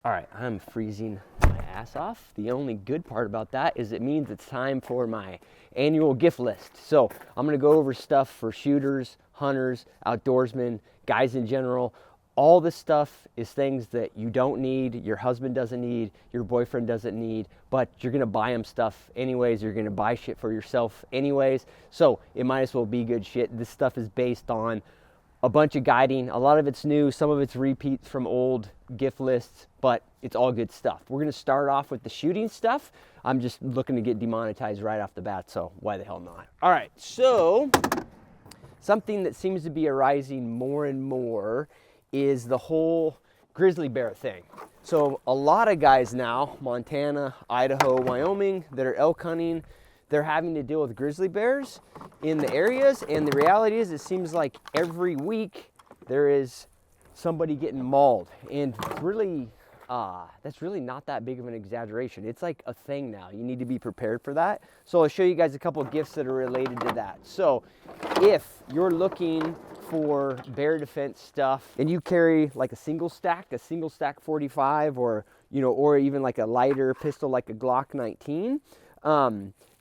All right, I'm freezing my ass off. The only good part about that is it means it's time for my annual gift list. So I'm gonna go over stuff for shooters, hunters, outdoorsmen, guys in general. All this stuff is things that you don't need, your husband doesn't need, your boyfriend doesn't need, but you're gonna buy them stuff anyways. You're gonna buy shit for yourself anyways. So it might as well be good shit. This stuff is based on a bunch of guiding. A lot of it's new, some of it's repeats from old gift lists, but it's all good stuff. We're gonna start off with the shooting stuff. I'm just looking to get demonetized right off the bat, so why the hell not? All right, so something that seems to be arising more and more is the whole grizzly bear thing. So a lot of guys now, Montana, Idaho, Wyoming, that are elk hunting, they're having to deal with grizzly bears in the areas, and the reality is it seems like every week there is somebody getting mauled, and really that's really not that big of an exaggeration. It's like a thing now. You need to be prepared for that. So I'll show you guys a couple of gifts that are related to that. So if you're looking for bear defense stuff and you carry like a single stack 45, or or even like a lighter pistol like a Glock 19,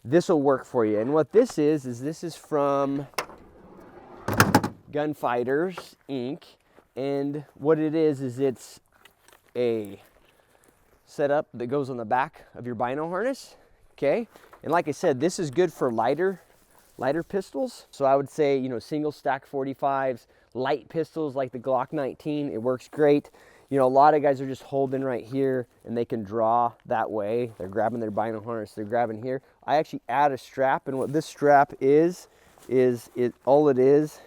this will work for you. And what this is this is from Gunfighters Inc. And what it is it's a setup that goes on the back of your bino harness. Okay, and like I said, this is good for lighter pistols. So I would say, single stack 45s, light pistols like the Glock 19, it works great. A lot of guys are just holding right here and they can draw that way. They're grabbing their bino harness, they're grabbing here. I actually add a strap, and what this strap is all it is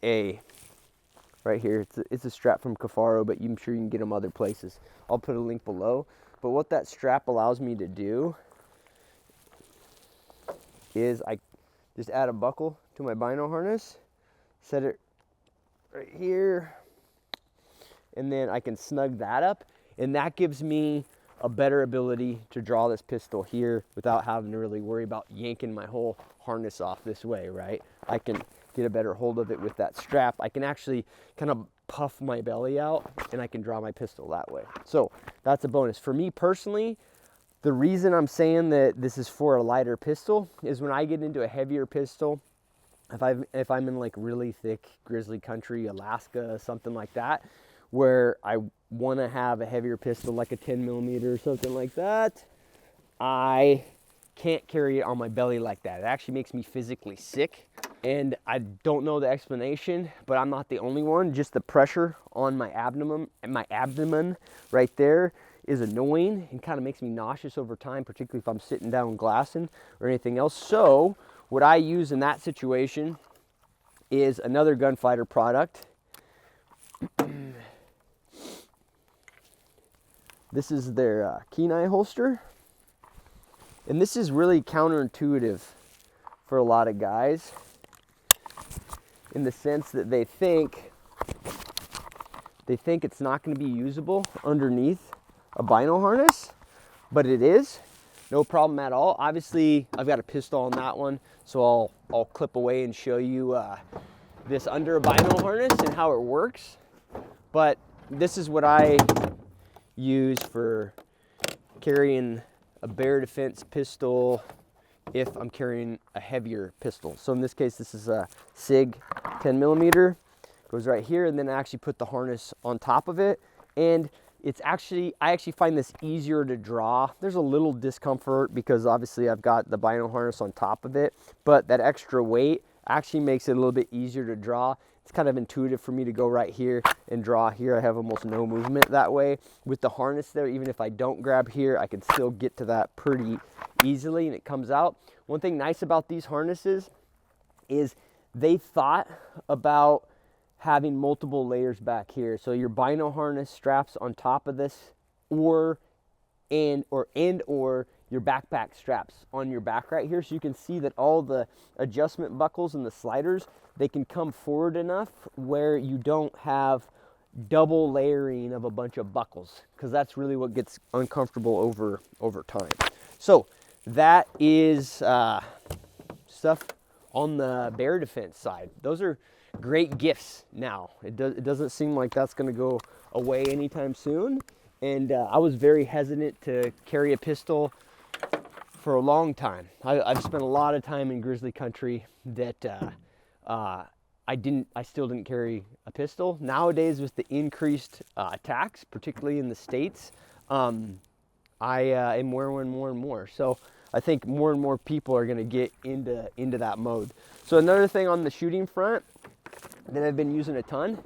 a, right here, it's a strap from Cafaro, but I'm sure you can get them other places. I'll put a link below. But what that strap allows me to do is I just add a buckle to my bino harness, set it right here, and then I can snug that up, and that gives me a better ability to draw this pistol here without having to really worry about yanking my whole harness off this way, right? I can get a better hold of it with that strap. I can actually kind of puff my belly out and I can draw my pistol that way. So that's a bonus. For me personally, the reason I'm saying that this is for a lighter pistol is when I get into a heavier pistol, if I'm in like really thick grizzly country, Alaska, something like that, where I want to have a heavier pistol like a 10mm or something like that, I can't carry it on my belly like that. It actually makes me physically sick, and I don't know the explanation, but I'm not the only one. Just the pressure on my abdomen right there is annoying and kind of makes me nauseous over time, particularly if I'm sitting down glassing or anything else. So what I use in that situation is another Gunfighter product. This is their Kenai holster. And this is really counterintuitive for a lot of guys, in the sense that they think it's not going to be usable underneath a bino harness, but it is. No problem at all. Obviously, I've got a pistol on that one, so I'll clip away and show you this under a bino harness and how it works. But this is what I use for carrying a bear defense pistol if I'm carrying a heavier pistol. So in this case, this is a SIG 10mm. Goes right here, and then I actually put the harness on top of it. And I actually find this easier to draw. There's a little discomfort because obviously I've got the bino harness on top of it, but that extra weight actually makes it a little bit easier to draw. It's kind of intuitive for me to go right here and draw here. I have almost no movement that way. With the harness there, even if I don't grab here, I can still get to that pretty easily, and it comes out. One thing nice about these harnesses is they thought about having multiple layers back here. So your bino harness straps on top of this, or your backpack straps on your back right here. So you can see that all the adjustment buckles and the sliders, they can come forward enough where you don't have double layering of a bunch of buckles, because that's really what gets uncomfortable over time. So that is stuff on the bear defense side. Those are great gifts now. It doesn't seem like that's going to go away anytime soon. And I was very hesitant to carry a pistol for a long time. I've spent a lot of time in grizzly country that I still didn't carry a pistol. Nowadays, with the increased attacks, particularly in the States, I am wearing one more and more. So I think more and more people are going to get into that mode. So another thing on the shooting front that I've been using a ton,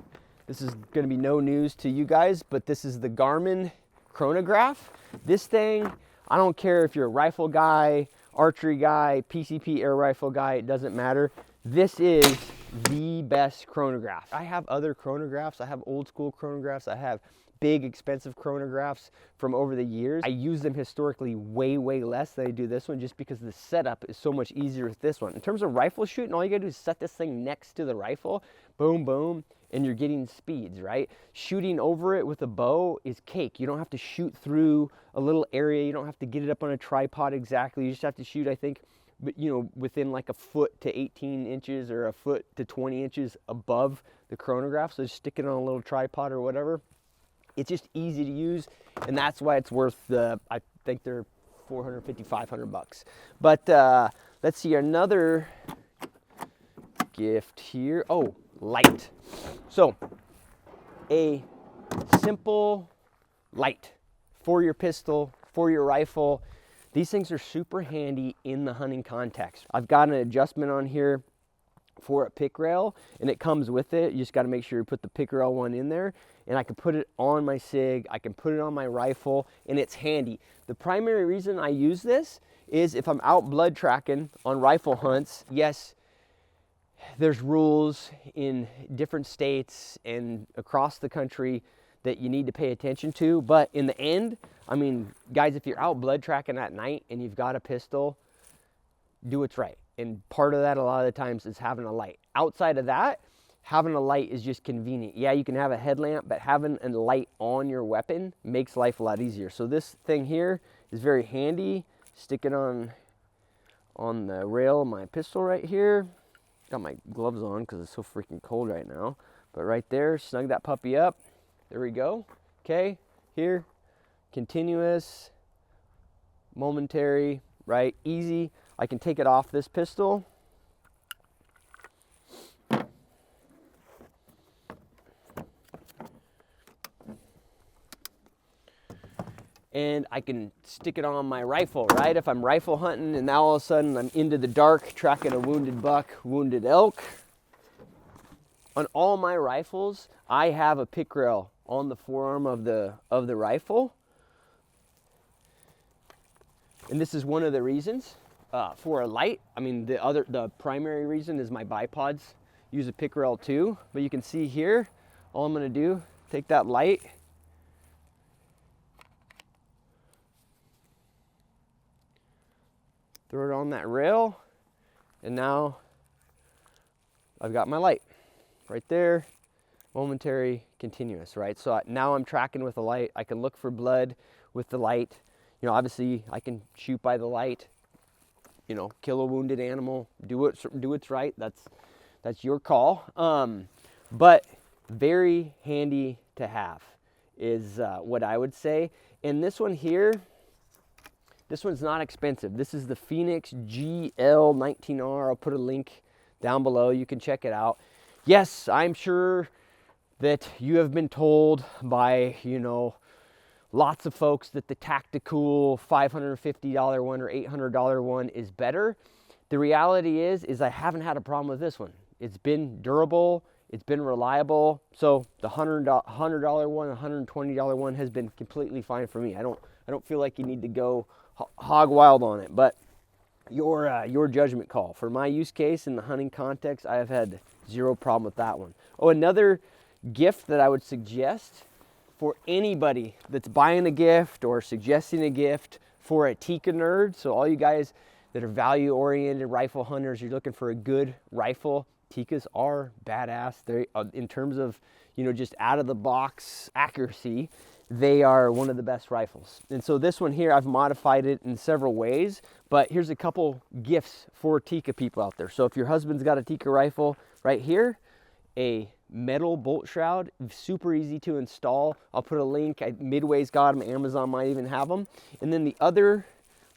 this is going to be no news to you guys, but this is the Garmin Chronograph. This thing, I don't care if you're a rifle guy, archery guy, PCP air rifle guy, it doesn't matter. This is the best chronograph. I have other chronographs. I have old school chronographs. I have big expensive chronographs from over the years. I use them historically way less than I do this one, just because the setup is so much easier with this one. In terms of rifle shooting, all you gotta do is set this thing next to the rifle, boom, boom, and you're getting speeds, right? Shooting over it with a bow is cake. You don't have to shoot through a little area. You don't have to get it up on a tripod exactly. You just have to shoot, I think, but you know, within like a foot to 18 inches or a foot to 20 inches above the chronograph. So just stick it on a little tripod or whatever. It's just easy to use, and that's why it's worth I think they're $450, $500. But let's see, another gift here. Oh, light. So a simple light for your pistol, for your rifle. These things are super handy in the hunting context. I've got an adjustment on here for a pick rail, and it comes with it. You just got to make sure you put the pick rail one in there, and I can put it on my SIG, I can put it on my rifle, and it's handy. The primary reason I use this is if I'm out blood tracking on rifle hunts. Yes, there's rules in different states and across the country that you need to pay attention to, but in the end, I mean, guys, if you're out blood tracking at night and you've got a pistol, do what's right. And part of that a lot of the times is having a light. Outside of that, having a light is just convenient. Yeah, you can have a headlamp, but having a light on your weapon makes life a lot easier. So this thing here is very handy. Stick it on the rail of my pistol right here. Got my gloves on because it's so freaking cold right now. But right there, snug that puppy up. There we go. Okay, here, continuous, momentary, right? Easy. I can take it off this pistol. And I can stick it on my rifle, right? If I'm rifle hunting and now all of a sudden I'm into the dark tracking a wounded buck, wounded elk. On all my rifles, I have a pick rail on the forearm of the rifle. And this is one of the reasons for a light. I mean, the primary reason is my bipods use a pick rail too. But you can see here, all I'm gonna do, take that light, throw it on that rail, and now I've got my light right there, momentary, continuous, right? So now I'm tracking with the light. I can look for blood with the light. You know, obviously I can shoot by the light, you know, kill a wounded animal, do what's right. That's your call. But very handy to have is what I would say. And this one here, this one's not expensive. This is the Fenix GL19R. I'll put a link down below. You can check it out. Yes, I'm sure that you have been told by, you know, lots of folks that the tactical $550 one or $800 one is better. The reality is I haven't had a problem with this one. It's been durable, it's been reliable. So the $100 one, $120 one has been completely fine for me. I don't feel like you need to go hog wild on it, but your judgment call. For my use case in the hunting context, I have had zero problem with that one. Oh, another gift that I would suggest for anybody that's buying a gift or suggesting a gift for a Tikka nerd. So all you guys that are value-oriented rifle hunters, you're looking for a good rifle. Tikkas are badass. They, in terms of, you know, just out-of-the-box accuracy, they are one of the best rifles. And so this one here, I've modified it in several ways, but here's a couple gifts for Tikka people out there. So if your husband's got a Tikka rifle right here, a metal bolt shroud, super easy to install. I'll put a link. Midway's got them, Amazon might even have them. And then the other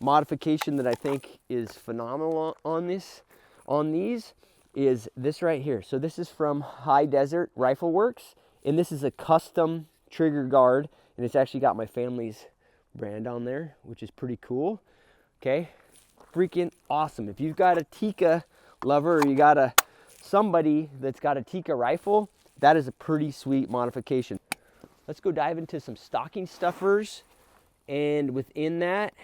modification that I think is phenomenal on these is this right here. So this is from High Desert Rifle Works, and this is a custom trigger guard, and it's actually got my family's brand on there, which is pretty cool. Okay, freaking awesome. If you've got a Tikka lover, or you got somebody that's got a Tikka rifle, that is a pretty sweet modification. Let's go dive into some stocking stuffers, and within that,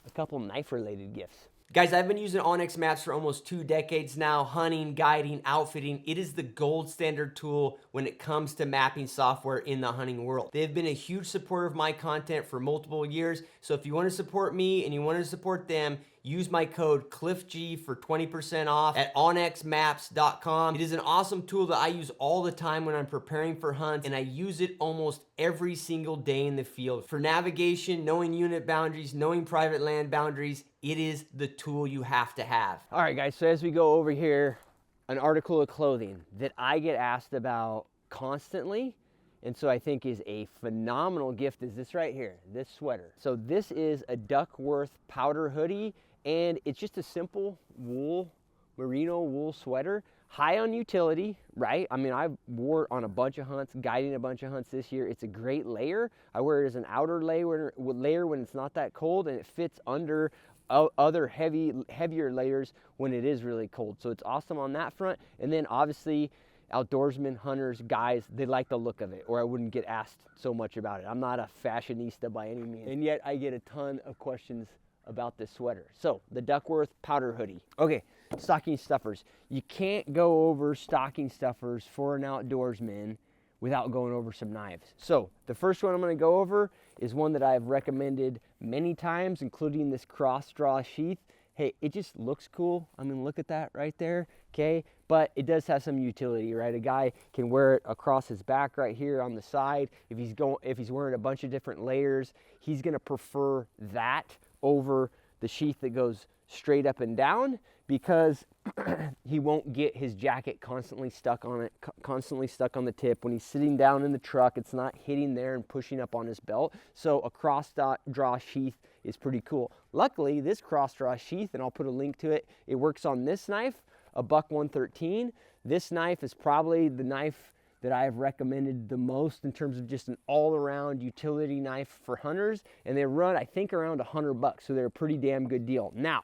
a couple knife related gifts. Guys, I've been using onX Maps for almost 2 decades now, hunting, guiding, outfitting. It is the gold standard tool when it comes to mapping software in the hunting world. They've been a huge supporter of my content for multiple years. So if you want to support me and you want to support them, use my code CliffG for 20% off at onxmaps.com. It is an awesome tool that I use all the time when I'm preparing for hunts, and I use it almost every single day in the field. For navigation, knowing unit boundaries, knowing private land boundaries, it is the tool you have to have. All right, guys, so as we go over here, an article of clothing that I get asked about constantly, and so I think is a phenomenal gift, is this right here, this sweater. So this is a Duckworth powder hoodie, and it's just a simple wool, merino wool sweater, high on utility, right? I mean, I wore it on a bunch of hunts, guiding a bunch of hunts this year. It's a great layer. I wear it as an outer layer when it's not that cold, and it fits under other heavier layers when it is really cold. So it's awesome on that front. And then obviously, outdoorsmen, hunters, guys, they like the look of it, or I wouldn't get asked so much about it. I'm not a fashionista by any means, and yet I get a ton of questions about this sweater. So the Duckworth powder hoodie. Okay, stocking stuffers. You can't go over stocking stuffers for an outdoorsman without going over some knives. So the first one I'm going to go over is one that I've recommended many times, including this cross draw sheath. Hey, it just looks cool. I mean, look at that right there, okay? But it does have some utility, right? A guy can wear it across his back right here on the side. If he's wearing a bunch of different layers, he's gonna prefer that over the sheath that goes straight up and down, because he won't get his jacket constantly stuck on the tip. When he's sitting down in the truck, it's not hitting there and pushing up on his belt. So a cross draw sheath is pretty cool. Luckily, this cross draw sheath, and I'll put a link to it, it works on this knife, a Buck 113. This knife is probably the knife that I have recommended the most in terms of just an all-around utility knife for hunters, and they run, I think, around $100, so they're a pretty damn good deal. Now,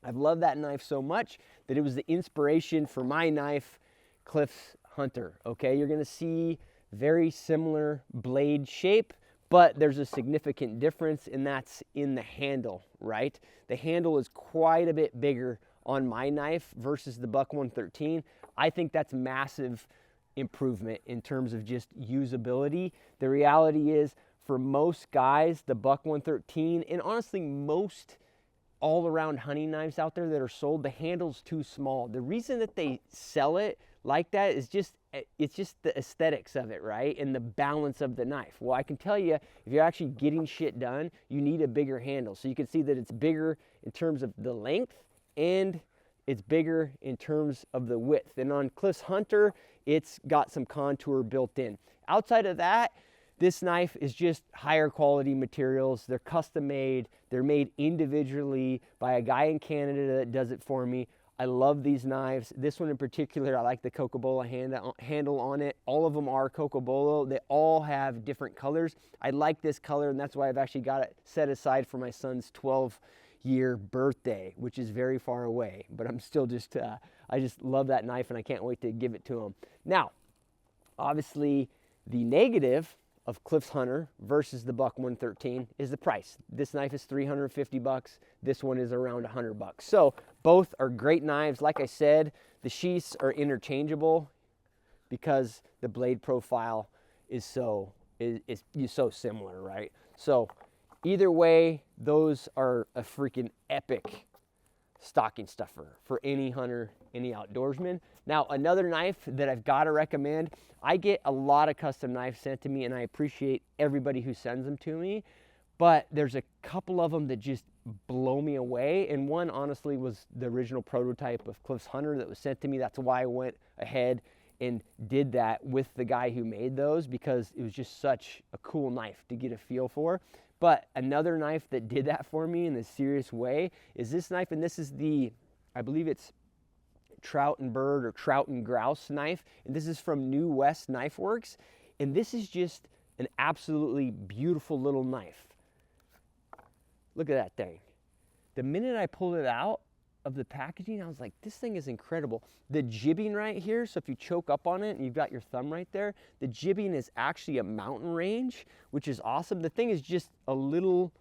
I've loved that knife so much that it was the inspiration for my knife, Cliff's Hunter. Okay, you're gonna see very similar blade shape, but there's a significant difference, and that's in the handle, right? The handle is quite a bit bigger on my knife versus the Buck 113. I think that's massive improvement in terms of just usability. The reality is, for most guys, the Buck 113, and honestly most all-around hunting knives out there that are sold, the handle's too small. The reason that they sell it like that is it's just the aesthetics of it, right? And the balance of the knife. Well, I can tell you, if you're actually getting shit done, you need a bigger handle. So you can see that it's bigger in terms of the length, and it's bigger in terms of the width. And on Cliff's Hunter, it's got some contour built in. Outside of that, this knife is just higher quality materials. They're custom made. They're made individually by a guy in Canada that does it for me. I love these knives. This one in particular, I like the Cocobolo handle on it. All of them are Cocobolo. They all have different colors. I like this color, and that's why I've actually got it set aside for my son's 12-year birthday, which is very far away. But I'm still just, I just love that knife, and I can't wait to give it to him. Now, obviously, the negative of Cliff's Hunter versus the Buck 113 is the price. This knife is $350. This one is around $100. So both are great knives. Like I said, the sheaths are interchangeable because the blade profile is so similar, right? So either way, those are a freaking epic stocking stuffer for any hunter, any outdoorsman. Now, another knife that I've got to recommend, I get a lot of custom knives sent to me, and I appreciate everybody who sends them to me, but there's a couple of them that just blow me away, and one honestly was the original prototype of Cliff's Hunter that was sent to me. That's why I went ahead and did that with the guy who made those because it was just such a cool knife to get a feel for. But another knife that did that for me in a serious way is this knife, and this is the, I believe it's trout and bird or trout and grouse knife, and this is from New West Knife Works, and this is just an absolutely beautiful little knife. Look at that thing. The minute I pulled it out of the packaging, I was like, this thing is incredible. The jibbing right here, so if you choke up on it and you've got your thumb right there, the jibbing is actually a mountain range, which is awesome. The thing is just a little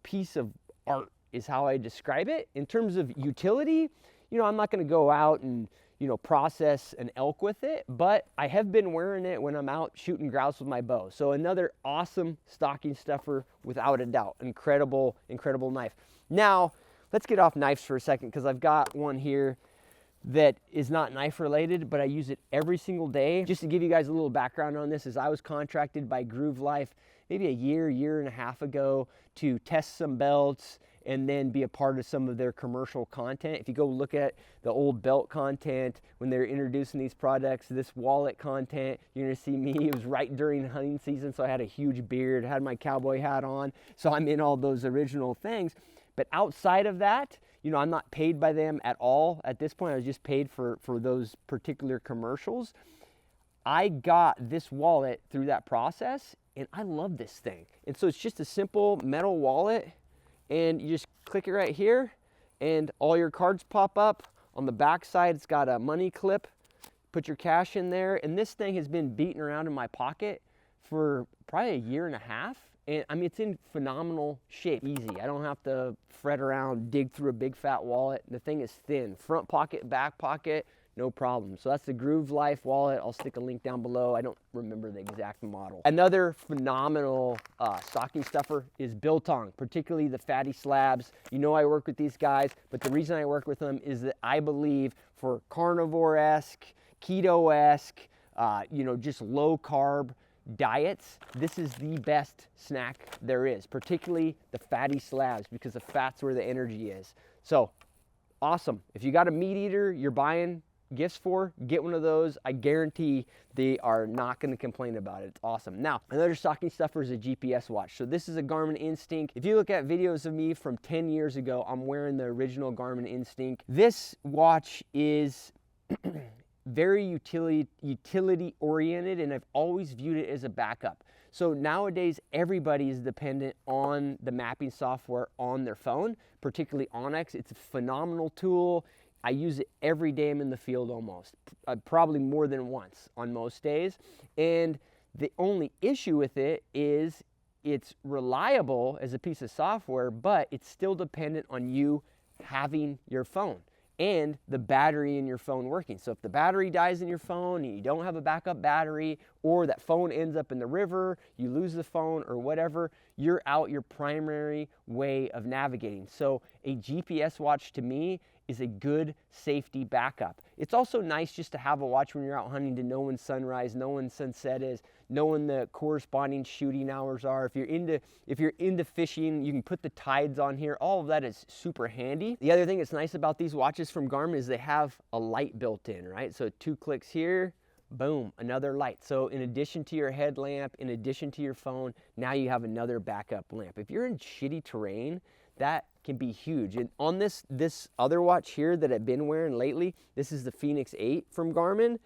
piece of art is how I describe it. In terms of utility, you know, I'm not gonna go out and, you know, process an elk with it, but I have been wearing it when I'm out shooting grouse with my bow. So another awesome stocking stuffer without a doubt. Incredible, incredible knife. Now, let's get off knives for a second because I've got one here that is not knife related, but I use it every single day. Just to give you guys a little background on this, is I was contracted by Groove Life maybe a year and a half ago to test some belts and then be a part of some of their commercial content. If you go look at the old belt content when they're introducing these products, this wallet content, you're gonna see me. It was right during hunting season, so I had a huge beard, had my cowboy hat on, so I'm in all those original things. But outside of that, you know, I'm not paid by them at all at this point. I was just paid for those particular commercials. I got this wallet through that process, and I love this thing. And so it's just a simple metal wallet, and you just click it right here, and all your cards pop up. On the back side, it's got a money clip. Put your cash in there, and this thing has been beating around in my pocket for probably a year and a half. And I mean, it's in phenomenal shape, easy. I don't have to fret around, dig through a big fat wallet. The thing is thin, front pocket, back pocket, no problem. So that's the Groove Life wallet. I'll stick a link down below. I don't remember the exact model. Another phenomenal stocking stuffer is Biltong, particularly the fatty slabs. You know I work with these guys, but the reason I work with them is that I believe for carnivore-esque, keto-esque, you know, just low carb diets, this is the best snack there is, particularly the fatty slabs, because the fat's where the energy is. So awesome. If you got a meat eater you're buying gifts for, get one of those. I guarantee they are not going to complain about it. It's awesome. Now, another stocking stuffer is a GPS watch. So this is a Garmin Instinct. If you look at videos of me from 10 years ago, I'm wearing the original Garmin Instinct. This watch is very utility oriented, and I've always viewed it as a backup. So nowadays everybody is dependent on the mapping software on their phone, particularly Onyx. It's a phenomenal tool. I use it every day I'm in the field almost, probably more than once on most days. And the only issue with it is it's reliable as a piece of software, but it's still dependent on you having your phone and the battery in your phone working. So if the battery dies in your phone and you don't have a backup battery, or that phone ends up in the river, you lose the phone or whatever, you're out your primary way of navigating. So a GPS watch to me is a good safety backup. It's also nice just to have a watch when you're out hunting, to know when sunrise, know when sunset is, know when the corresponding shooting hours are. If you're into fishing, you can put the tides on here. All of that is super handy. The other thing that's nice about these watches from Garmin is they have a light built in, right? So 2 clicks here, boom, another light. So in addition to your headlamp, in addition to your phone, now you have another backup lamp. If you're in shitty terrain, that can be huge. And on this other watch here that I've been wearing lately, this is the Fenix 8 from Garmin.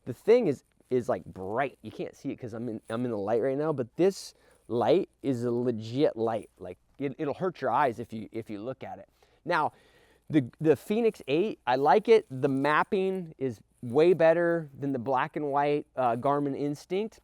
The thing is like bright. You can't see it because I'm in the light right now, but this light is a legit light. Like it'll hurt your eyes if you look at it. Now, the Fenix 8, I like it. The mapping is way better than the black and white Garmin Instinct,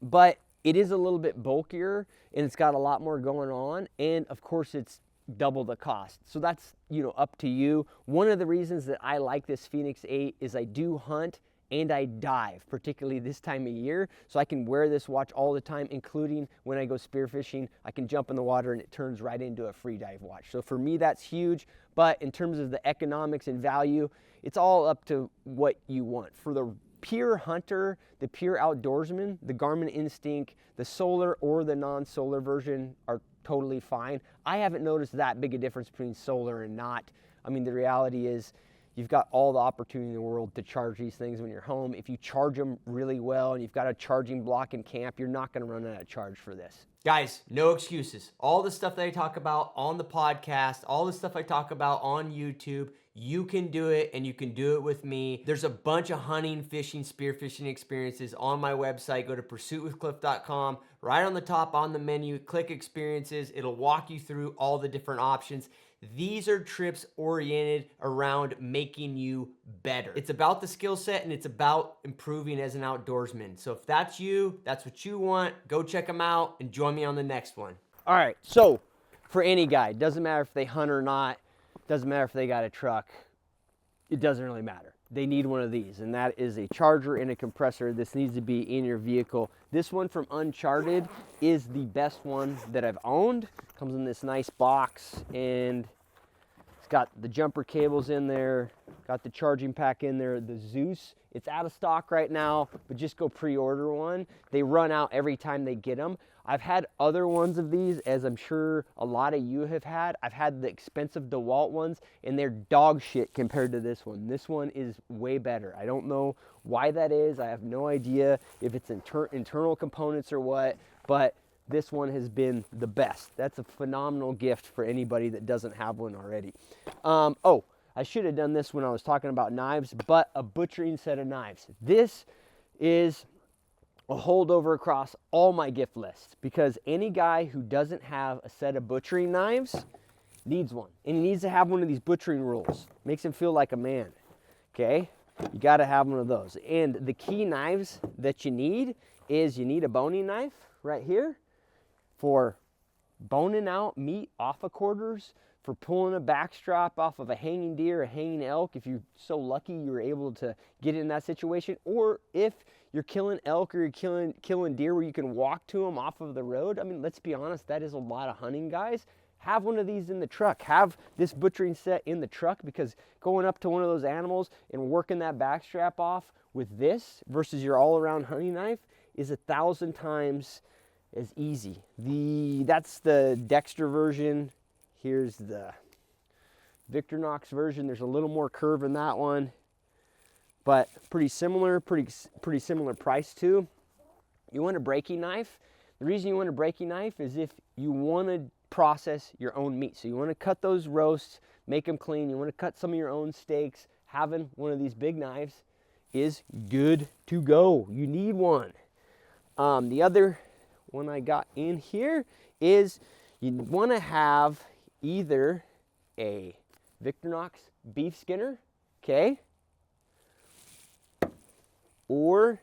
but it is a little bit bulkier and it's got a lot more going on, and of course it's double the cost. So that's, you know, up to you. One of the reasons that I like this Fenix 8 is I do hunt and I dive, particularly this time of year. So I can wear this watch all the time, including when I go spearfishing. I can jump in the water and it turns right into a free dive watch. So for me, that's huge. But in terms of the economics and value, it's all up to what you want. For the pure hunter, the pure outdoorsman, the Garmin Instinct, the solar or the non-solar version are totally fine. I haven't noticed that big a difference between solar and not. I mean, the reality is you've got all the opportunity in the world to charge these things when you're home. If you charge them really well and you've got a charging block in camp, you're not going to run out of charge for this. Guys, no excuses. All the stuff that I talk about on the podcast, all the stuff I talk about on YouTube, you can do it, and you can do it with me. There's a bunch of hunting, fishing, spearfishing experiences on my website. Go to pursuitwithcliff.com. Right on the top on the menu, click experiences. It'll walk you through all the different options. These are trips oriented around making you better. It's about the skill set, and it's about improving as an outdoorsman. So if that's you, that's what you want, go check them out and join me on the next one. All right, so for any guy, doesn't matter if they hunt or not, doesn't matter if they got a truck, it doesn't really matter. They need one of these, and that is a charger and a compressor. This needs to be in your vehicle. This one from Uncharted is the best one that I've owned. Comes in this nice box, and it's got the jumper cables in there, got the charging pack in there, the Zeus. It's out of stock right now, but just go pre-order one. They run out every time they get them. I've had other ones of these, as I'm sure a lot of you have had. I've had the expensive DeWalt ones, and they're dog shit compared to this one. This one is way better. I don't know why that is. I have no idea if it's internal components or what, but this one has been the best. That's a phenomenal gift for anybody that doesn't have one already. Oh, I should have done this when I was talking about knives, but a butchering set of knives. This is a holdover across all my gift lists, because any guy who doesn't have a set of butchering knives needs one, and he needs to have one of these butchering rules. Makes him feel like a man. Okay, you got to have one of those. And the key knives that you need is, you need a boning knife right here for boning out meat off of quarters, for pulling a backstrap off of a hanging deer, a hanging elk, if you're so lucky you were able to get in that situation, or if you're killing elk or you're killing deer where you can walk to them off of the road. I mean, let's be honest, that is a lot of hunting guys. Have one of these in the truck. Have this butchering set in the truck, because going up to one of those animals and working that backstrap off with this versus your all-around hunting knife is 1,000 times as easy. That's the Dexter version. Here's the Victorinox version. There's a little more curve in that one, but pretty similar price too. You want a breaking knife. The reason you want a breaking knife is if you want to process your own meat. So you want to cut those roasts, make them clean. You want to cut some of your own steaks. Having one of these big knives is good to go. You need one. The other one I got in here is, you want to have either a Victorinox beef skinner, okay, or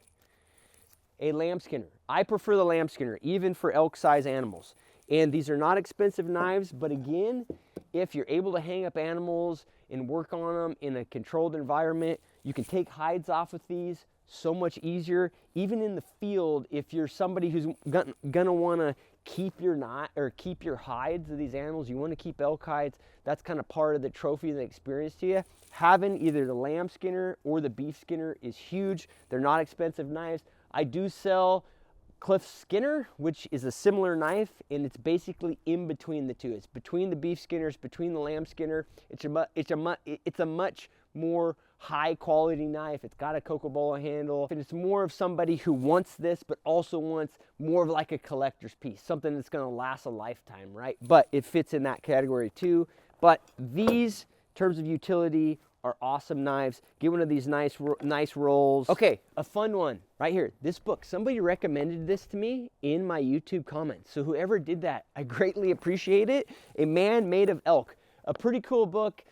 a lamb skinner. I prefer the lamb skinner, even for elk size animals. And these are not expensive knives, but again, if you're able to hang up animals and work on them in a controlled environment, you can take hides off with these so much easier. Even in the field, if you're somebody who's gonna want to keep your hides of these animals, you want to keep elk hides, that's kind of part of the trophy and the experience to you. Having either the lamb skinner or the beef skinner is huge. They're not expensive knives. I do sell Cliff Skinner, which is a similar knife, and it's basically in between the two. It's between the beef skinners, between the lamb skinner. It's a much more high quality knife. It's got a Coca-Cola handle, and it's more of somebody who wants this, but also wants more of like a collector's piece, something that's going to last a lifetime, right? But it fits in that category too. But these, in terms of utility, are awesome knives. Get one of these nice rolls. Okay, a fun one right here. This book, somebody recommended this to me in my YouTube comments. So whoever did that, I greatly appreciate it. A Man Made of Elk. A pretty cool book.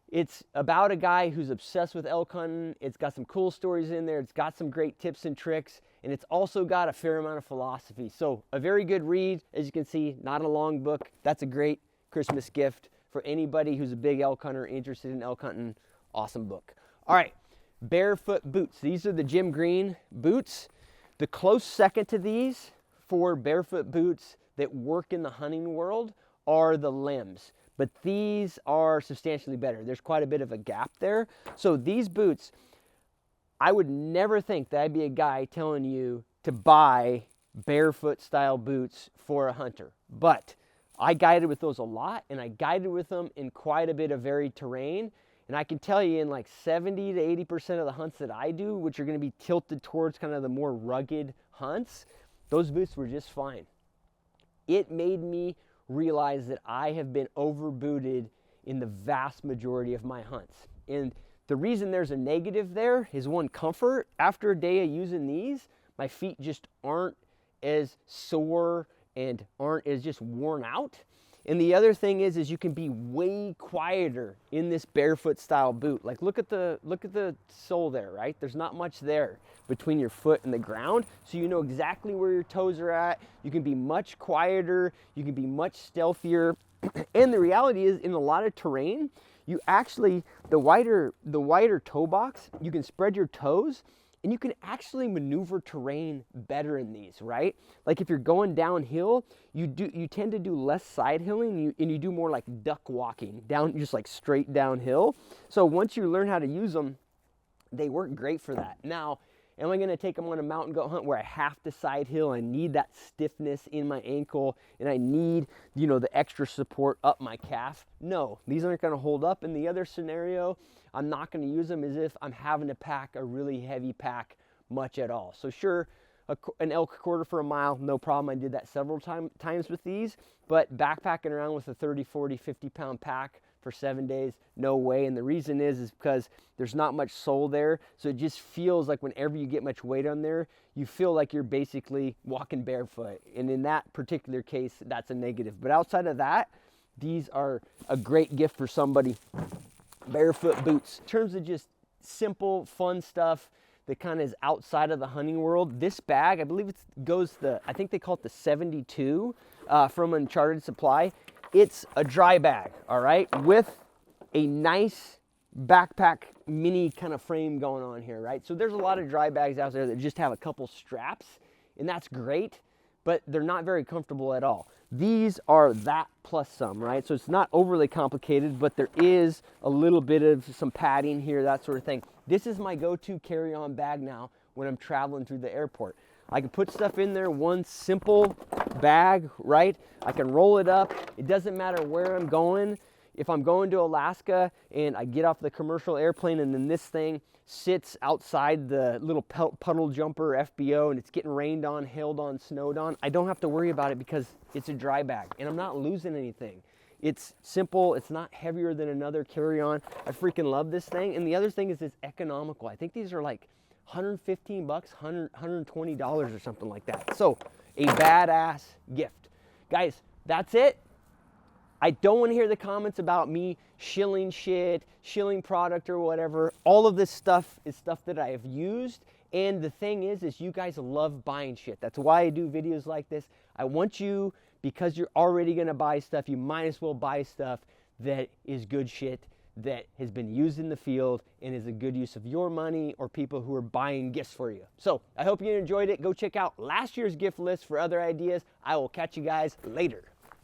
It's about a guy who's obsessed with elk hunting. It's got some cool stories in there. It's got some great tips and tricks, and it's also got a fair amount of philosophy. So a very good read. As you can see, not a long book. That's a great Christmas gift for anybody who's a big elk hunter, interested in elk hunting. Awesome book. All right, Barefoot boots. These are the Jim Greene boots. The close second to these for barefoot boots that work in the hunting world are the limbs, but these are substantially better. There's quite a bit of a gap there. So these boots, I would never think that I'd be a guy telling you to buy barefoot style boots for a hunter, but I guided with those a lot, and I guided with them in quite a bit of varied terrain. And I can tell you in like 70 to 80% of the hunts that I do, which are going to be tilted towards kind of the more rugged hunts, those boots were just fine. It made me realize that I have been over booted in the vast majority of my hunts. And the reason there's a negative there is, one, comfort. After a day of using these, my feet just aren't as sore and aren't as just worn out. And the other thing is you can be way quieter in this barefoot style boot. Like look at the sole there, right? There's not much there between your foot and the ground, so you know exactly where your toes are at. You can be much quieter, you can be much stealthier. And the reality is, in a lot of terrain, you actually, the wider toe box, you can spread your toes and you can actually maneuver terrain better in these, right? Like if you're going downhill, you tend to do less side hilling, and you do more like duck walking down, just like straight downhill. So once you learn how to use them, they work great for that. Now, am I going to take them on a mountain goat hunt where I have to side hill? I need that stiffness in my ankle, and I need, the extra support up my calf. No, these aren't going to hold up. In the other scenario, I'm not going to use them as if I'm having to pack a really heavy pack much at all. So sure, an elk quarter for a mile, no problem. I did that several times with these, but backpacking around with a 30, 40, 50 pound pack for 7 days, no way. And the reason is because there's not much sole there, so it just feels like whenever you get much weight on there, you feel like you're basically walking barefoot, and in that particular case, that's a negative. But outside of that, these are a great gift for somebody. Barefoot boots. In terms of just simple, fun stuff that kind of is outside of the hunting world, this bag, I believe I think they call it the 72 from Uncharted Supply. It's a dry bag, all right, with a nice backpack mini kind of frame going on here, right? So there's a lot of dry bags out there that just have a couple straps, and that's great, but they're not very comfortable at all. These are that plus some, right? So it's not overly complicated, but there is a little bit of some padding here, that sort of thing. This is my go-to carry-on bag now when I'm traveling through the airport. I can put stuff in there, one simple bag, right? I can roll it up. It doesn't matter where I'm going. If I'm going to Alaska and I get off the commercial airplane and then this thing sits outside the little puddle jumper FBO and it's getting rained on, hailed on, snowed on, I don't have to worry about it because it's a dry bag and I'm not losing anything. It's simple. It's not heavier than another carry-on. I freaking love this thing. And the other thing is it's economical. I think these are like $115, $120 or something like that. So a badass gift. Guys, that's it. I don't want to hear the comments about me shilling shit, shilling product or whatever. All of this stuff is stuff that I have used. And the thing is you guys love buying shit. That's why I do videos like this. I want you, because you're already going to buy stuff, you might as well buy stuff that is good shit, that has been used in the field and is a good use of your money or people who are buying gifts for you. So I hope you enjoyed it. Go check out last year's gift list for other ideas. I will catch you guys later.